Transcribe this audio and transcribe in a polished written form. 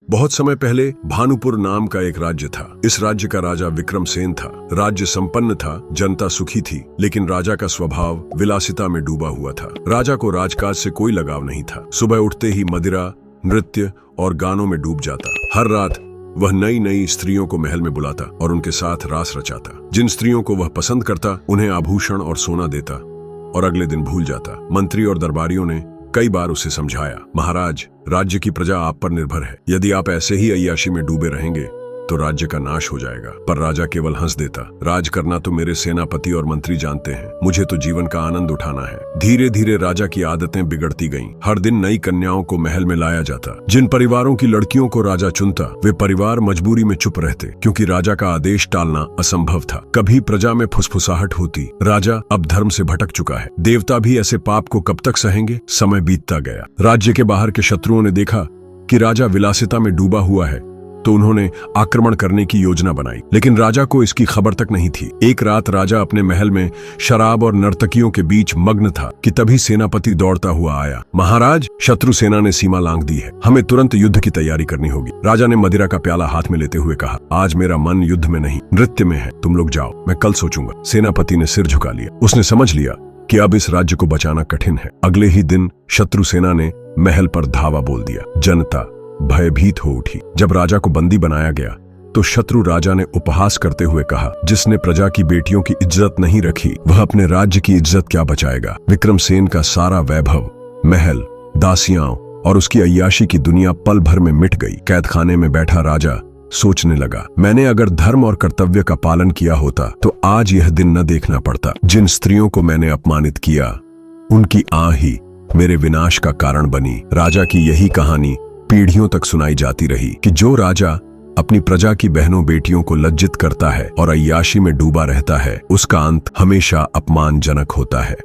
बहुत समय पहले भानुपुर नाम का एक राज्य था। इस राज्य का राजा विक्रमसेन था। राज्य संपन्न था, जनता सुखी थी, लेकिन राजा का स्वभाव विलासिता में डूबा हुआ था। राजा को राजकाज से कोई लगाव नहीं था। सुबह उठते ही मदिरा, नृत्य और गानों में डूब जाता। हर रात वह नई नई स्त्रियों को महल में बुलाता और उनके साथ रास रचाता। जिन स्त्रियों को वह पसंद करता उन्हें आभूषण और सोना देता और अगले दिन भूल जाता। मंत्री और दरबारियों ने कई बार उसे समझाया, महाराज, राज्य की प्रजा आप पर निर्भर है। यदि आप ऐसे ही अय्याशी में डूबे रहेंगे तो राज्य का नाश हो जाएगा। पर राजा केवल हंस देता। राज करना तो मेरे सेनापति और मंत्री जानते हैं, मुझे तो जीवन का आनंद उठाना है। धीरे धीरे राजा की आदतें बिगड़ती गईं। हर दिन नई कन्याओं को महल में लाया जाता। जिन परिवारों की लड़कियों को राजा चुनता वे परिवार मजबूरी में चुप रहते, क्योंकि राजा का आदेश टालना असंभव था। कभी प्रजा में फुसफुसाहट होती, राजा अब धर्म से भटक चुका है। देवता भी ऐसे पाप को कब तक सहेंगे। समय बीतता गया। राज्य के बाहर के शत्रुओं ने देखा कि राजा विलासिता में डूबा हुआ है तो उन्होंने आक्रमण करने की योजना बनाई, लेकिन राजा को इसकी खबर तक नहीं थी। एक रात राजा अपने महल में शराब और नर्तकियों के बीच मग्न था कि तभी सेनापति दौड़ता हुआ आया। महाराज, शत्रु सेना ने सीमा लांघ दी है, हमें तुरंत युद्ध की तैयारी करनी होगी। राजा ने मदिरा का प्याला हाथ में लेते हुए कहा, आज मेरा मन युद्ध में नहीं नृत्य में है। तुम लोग जाओ, मैं कल सोचूंगा। सेनापति ने सिर झुका लिया। उसने समझ लिया कि अब इस राज्य को बचाना कठिन है। अगले ही दिन शत्रु सेना ने महल पर धावा बोल दिया। जनता भयभीत हो उठी। जब राजा को बंदी बनाया गया तो शत्रु राजा ने उपहास करते हुए कहा, जिसने प्रजा की बेटियों की इज्जत नहीं रखी वह अपने राज्य की इज्जत क्या बचाएगा। विक्रमसेन का सारा वैभव, महल, दासियां और उसकी अय्याशी की दुनिया पल भर में मिट गई। कैदखाने में बैठा राजा सोचने लगा, मैंने अगर धर्म और कर्तव्य का पालन किया होता तो आज यह दिन न देखना पड़ता। जिन स्त्रियों को मैंने अपमानित किया उनकी आह ही मेरे विनाश का कारण बनी। राजा की यही कहानी पीढ़ियों तक सुनाई जाती रही कि जो राजा अपनी प्रजा की बहनों बेटियों को लज्जित करता है और अय्याशी में डूबा रहता है, उसका अंत हमेशा अपमानजनक होता है।